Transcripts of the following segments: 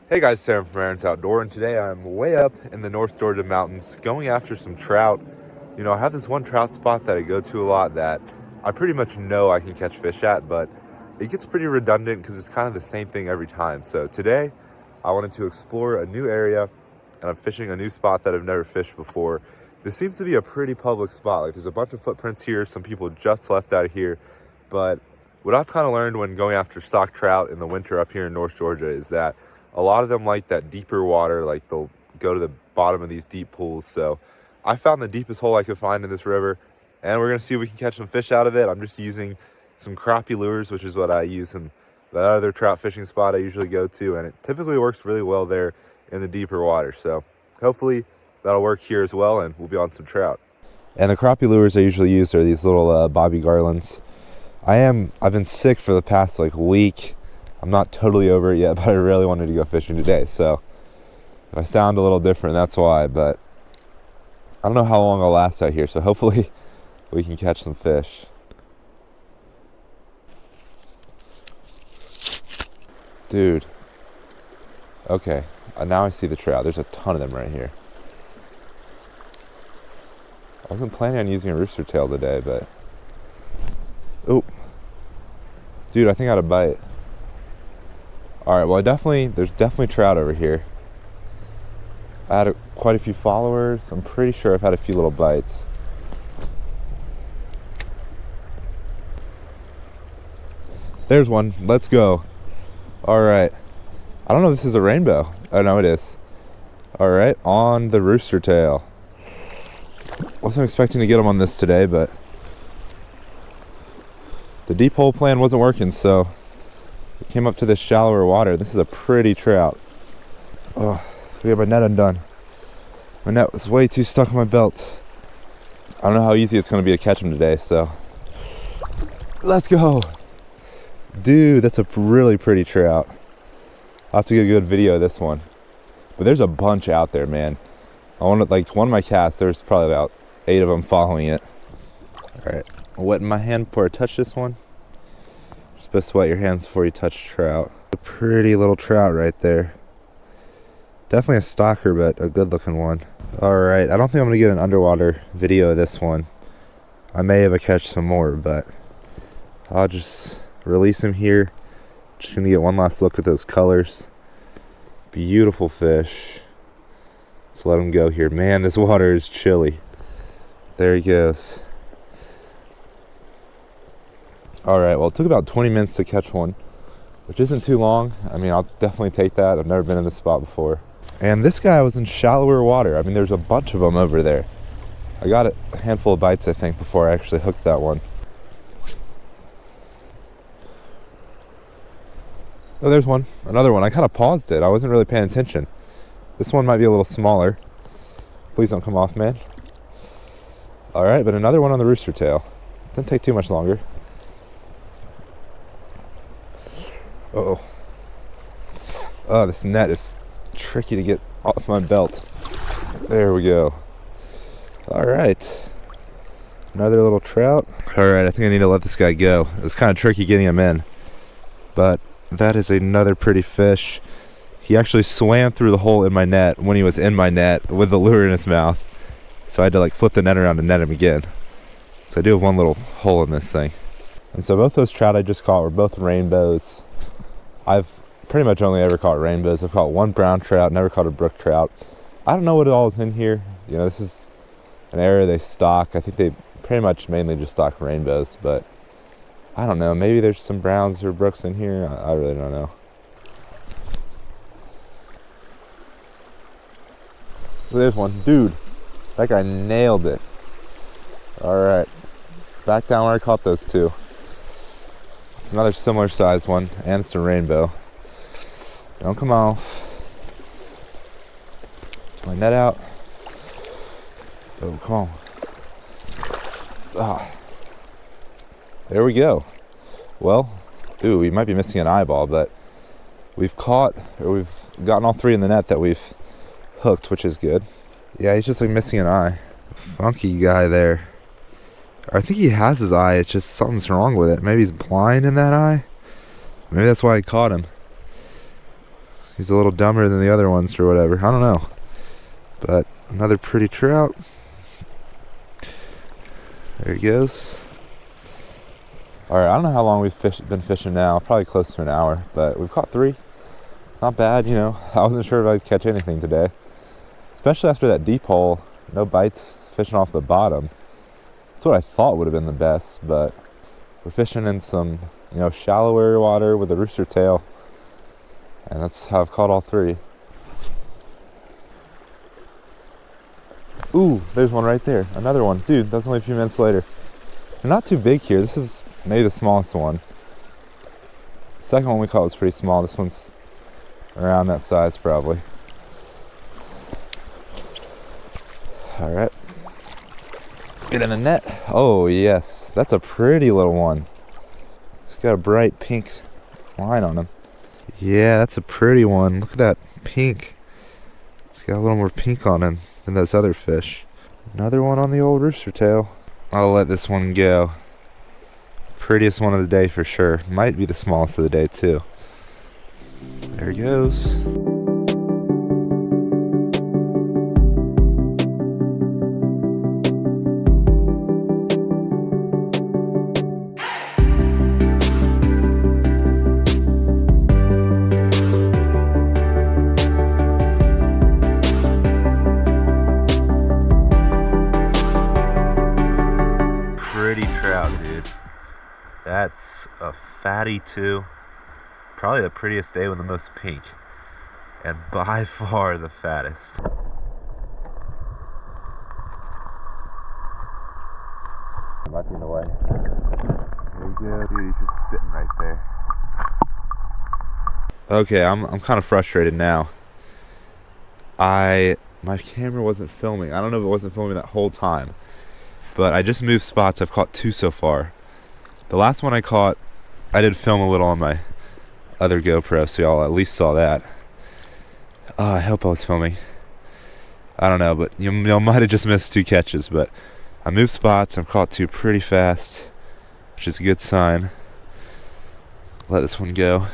Hey guys, Sam from Aaron's Outdoor, and today I'm way up in the North Georgia mountains going after some trout. You know, I have this one trout spot that I go to a lot that I pretty much know I can catch fish at, but it gets pretty redundant because it's kind of the same thing every time. So today I wanted to explore a new area, and I'm fishing a new spot that I've never fished before. This seems to be a pretty public spot. Like, there's a bunch of footprints here. Some people just left out of here, but what I've kind of learned when going after stock trout in the winter up here in North Georgia is that a lot of them like that deeper water. Like, they'll go to the bottom of these deep pools. So I found the deepest hole I could find in this river, and we're going to see if we can catch some fish out of it. I'm just using some crappie lures, which is what I use in the other trout fishing spot I usually go to, and it typically works really well there in the deeper water. So hopefully that'll work here as well, and we'll be on some trout. And the crappie lures I usually use are these little bobby garlands. I've been sick for the past week. I'm not totally over it yet, but I really wanted to go fishing today. So if I sound a little different, that's why. But I don't know how long I'll last out here, so hopefully we can catch some fish. Dude. Okay, now I see the trout. There's a ton of them right here. I wasn't planning on using a rooster tail today, but... Oh. Dude, I think I had a bite. Alright, well there's definitely trout over here. I had quite a few followers. I'm pretty sure I've had a few little bites. There's one. Let's go. Alright. I don't know if this is a rainbow. Oh, no, it is. Alright, on the rooster tail. Wasn't expecting to get them on this today, but the deep hole plan wasn't working, so we came up to this shallower water. This is a pretty trout. Oh, we got my net undone. My net was way too stuck on my belt. I don't know how easy it's going to be to catch them today, so let's go. Dude, that's a really pretty trout. I'll have to get a good video of this one. But there's a bunch out there, man. One of my casts, there's probably about 8 of them following it. Alright, I'm wetting my hand before I touch this one. You're supposed to wet your hands before you touch trout. A pretty little trout right there. Definitely a stalker, but a good looking one. Alright, I don't think I'm going to get an underwater video of this one. I may have a catch some more, but I'll just release him here. Just going to get one last look at those colors. Beautiful fish. Let's let him go here. Man, this water is chilly. There he goes. Alright, well, it took about 20 minutes to catch one, which isn't too long. I mean, I'll definitely take that. I've never been in this spot before. And this guy was in shallower water. I mean, there's a bunch of them over there. I got a handful of bites, I think, before I actually hooked that one. Oh, there's one. Another one. I kind of paused it. I wasn't really paying attention. This one might be a little smaller. Please don't come off, man. Alright, but another one on the rooster tail. Didn't take too much longer. Uh-oh. Oh, this net is tricky to get off my belt. There we go. Alright. Another little trout. Alright, I think I need to let this guy go. It was kind of tricky getting him in. But that is another pretty fish. He actually swam through the hole in my net when he was in my net with the lure in his mouth. So I had to flip the net around and net him again. So I do have one little hole in this thing. And so both those trout I just caught were both rainbows. I've pretty much only ever caught rainbows. I've caught one brown trout, never caught a brook trout. I don't know what all is in here. You know, this is an area they stock. I think they pretty much mainly just stock rainbows, but I don't know. Maybe there's some browns or brooks in here. I really don't know. So there's one. Dude, that guy nailed it. Alright. Back down where I caught those two. It's another similar size one, and it's a rainbow. Don't come off. My net out. Oh, come on. Ah. There we go. Well, ooh, we might be missing an eyeball, but we've gotten all 3 in the net that we've hooked, which is good. Yeah, he's just missing an eye. Funky guy there. I think he has his eye, it's just something's wrong with it. Maybe he's blind in that eye. Maybe that's why I caught him. He's a little dumber than the other ones or whatever. I don't know. But another pretty trout. There he goes. Alright, I don't know how long we've been fishing now. Probably close to an hour. But we've caught 3. Not bad, you know. I wasn't sure if I'd catch anything today. Especially after that deep hole. No bites fishing off the bottom. That's what I thought would have been the best. But we're fishing in some, you know, shallower water with a rooster tail. And that's how I've caught all 3. Ooh, there's one right there. Another one. Dude, that's only a few minutes later. They're not too big here. This is maybe the smallest one. The second one we caught was pretty small. This one's around that size probably. Alright. Get in the net. Oh, yes. That's a pretty little one. It's got a bright pink line on him. Yeah, that's a pretty one. Look at that pink. It's got a little more pink on him than those other fish. Another one on the old rooster tail. I'll let this one go. Prettiest one of the day for sure. Might be the smallest of the day too. There he goes. Pretty trout, dude. That's a fatty too. Probably the prettiest day with the most pink. And by far the fattest. Might be in the way. There you go, dude. He's just sitting right there. Okay, I'm kind of frustrated now. My camera wasn't filming. I don't know if it wasn't filming that whole time. But I just moved spots. I've caught 2 so far. The last one I caught, I did film a little on my other GoPro, so y'all at least saw that. I hope I was filming. I don't know, but you might have just missed 2 catches. But I moved spots. I've caught 2 pretty fast, which is a good sign. Let this one go.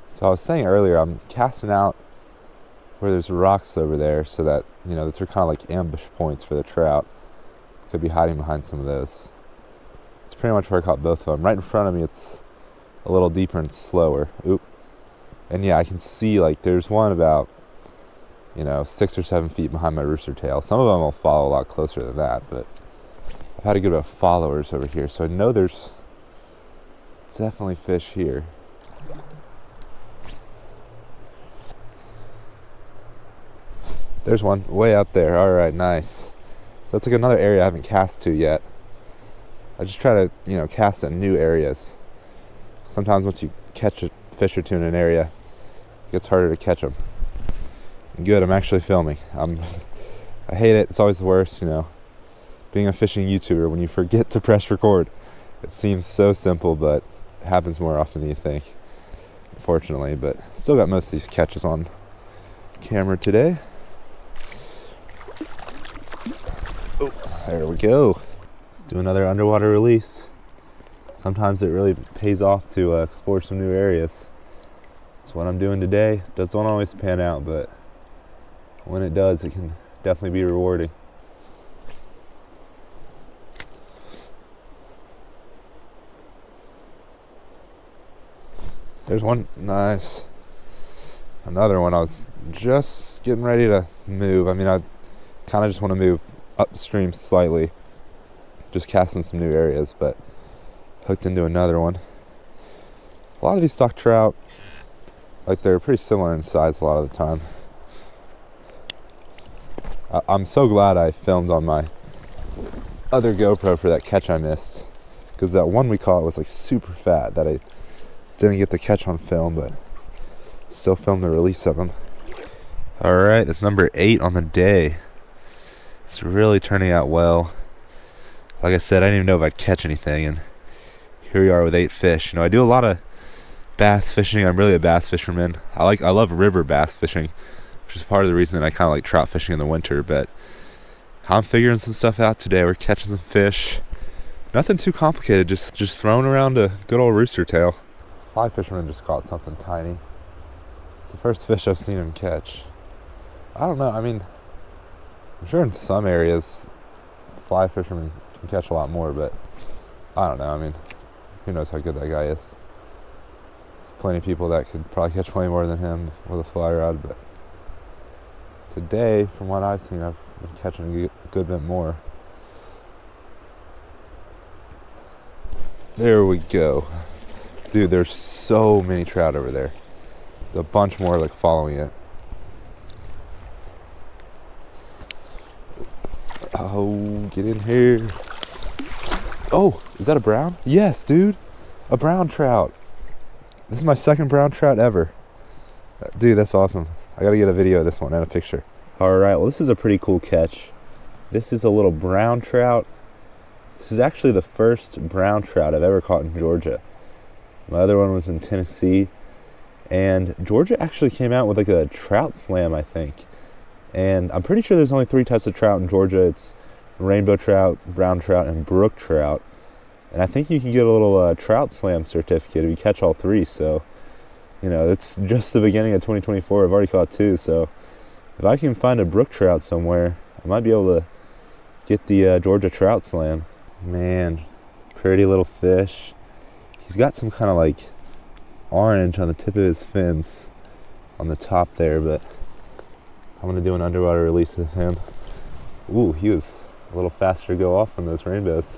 So I was saying earlier, I'm casting out where there's rocks over there so that, you know, those are kind of like ambush points for the trout. Could be hiding behind some of those. It's pretty much where I caught both of them. Right in front of me, it's a little deeper and slower. Oop. And yeah, I can see like there's one about, you know, 6 or 7 feet behind my rooster tail. Some of them will follow a lot closer than that, but I've had a good bit of followers over here, so I know there's definitely fish here. There's one way out there. Alright, nice. That's like another area I haven't cast to yet. I just try to, you know, cast in new areas. Sometimes once you catch a fish or 2 in an area, it gets harder to catch them. Good, I'm actually filming. I hate it. It's always the worst, you know. Being a fishing YouTuber, when you forget to press record. It seems so simple, but it happens more often than you think. Unfortunately, but still got most of these catches on camera today. Oh, there we go. Let's do another underwater release. Sometimes it really pays off to explore some new areas. That's what I'm doing today. Doesn't always pan out, but when it does, it can definitely be rewarding. There's one. Nice. Another one. I was just getting ready to move. I mean, I kind of just want to move upstream slightly, just casting some new areas, but hooked into another one. A lot of these stock trout, like, they're pretty similar in size a lot of the time. I'm so glad I filmed on my other GoPro for that catch I missed, because that one we caught was like super fat that I didn't get the catch on film, but still filmed the release of them. Alright, that's number 8 on the day. It's really turning out well. Like I said, I didn't even know if I'd catch anything, and here we are with 8 fish. You know, I do a lot of bass fishing. I'm really a bass fisherman. I love river bass fishing, which is part of the reason that I kind of like trout fishing in the winter. But I'm figuring some stuff out today. We're catching some fish. Nothing too complicated. Just throwing around a good old rooster tail. fly fisherman just caught something tiny. It's the first fish I've seen him catch. I don't know, I mean, I'm sure in some areas fly fishermen can catch a lot more, but I don't know, I mean, who knows how good that guy is. There's plenty of people that could probably catch way more than him with a fly rod, but today, from what I've seen, I've been catching a good bit more. There we go. Dude, there's so many trout over there. There's a bunch more like following it. Oh, get in here. Oh, is that a brown? Yes, dude. A brown trout. This is my second brown trout ever. Dude, that's awesome. I gotta get a video of this one and a picture. All right, well, this is a pretty cool catch. This is a little brown trout. This is actually the first brown trout I've ever caught in Georgia. My other one was in Tennessee. And Georgia actually came out with like a trout slam, I think. And I'm pretty sure there's only 3 types of trout in Georgia. It's rainbow trout, brown trout, and brook trout. And I think you can get a little trout slam certificate if you catch all 3. So, you know, it's just the beginning of 2024. I've already caught 2. So if I can find a brook trout somewhere, I might be able to get the Georgia trout slam. Man, pretty little fish. He's got some kind of like orange on the tip of his fins on the top there, but I'm gonna do an underwater release of him. Ooh, he was a little faster to go off on those rainbows.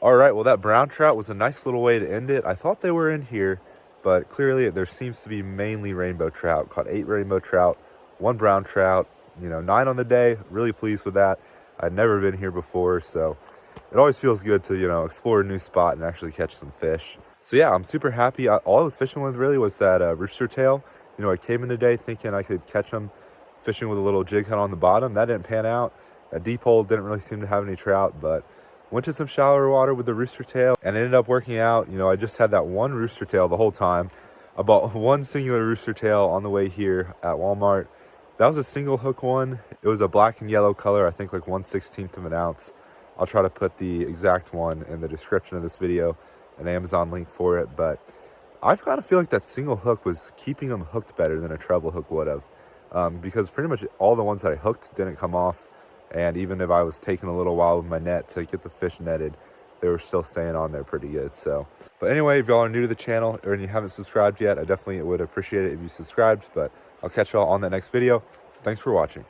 All right, well, that brown trout was a nice little way to end it. I thought they were in here, but clearly there seems to be mainly rainbow trout. Caught 8 rainbow trout, 1 brown trout, 9 on the day. Really pleased with that. I'd never been here before, so it always feels good to, explore a new spot and actually catch some fish. So yeah, I'm super happy. All I was fishing with really was that rooster tail. I came in today thinking I could catch them fishing with a little jig head on the bottom. That didn't pan out. That deep hole didn't really seem to have any trout, but went to some shallower water with the rooster tail and it ended up working out. I just had that one rooster tail the whole time. I bought one singular rooster tail on the way here at Walmart. That was a single hook one. It was a black and yellow color, I think like 1/16 of an ounce. I'll try to put the exact one in the description of this video, an Amazon link for it, but I've got to feel like that single hook was keeping them hooked better than a treble hook would have, because pretty much all the ones that I hooked didn't come off, and even if I was taking a little while with my net to get the fish netted, they were still staying on there pretty good. So, but anyway, if y'all are new to the channel or you haven't subscribed yet, I definitely would appreciate it if you subscribed, but I'll catch y'all on that next video. Thanks for watching.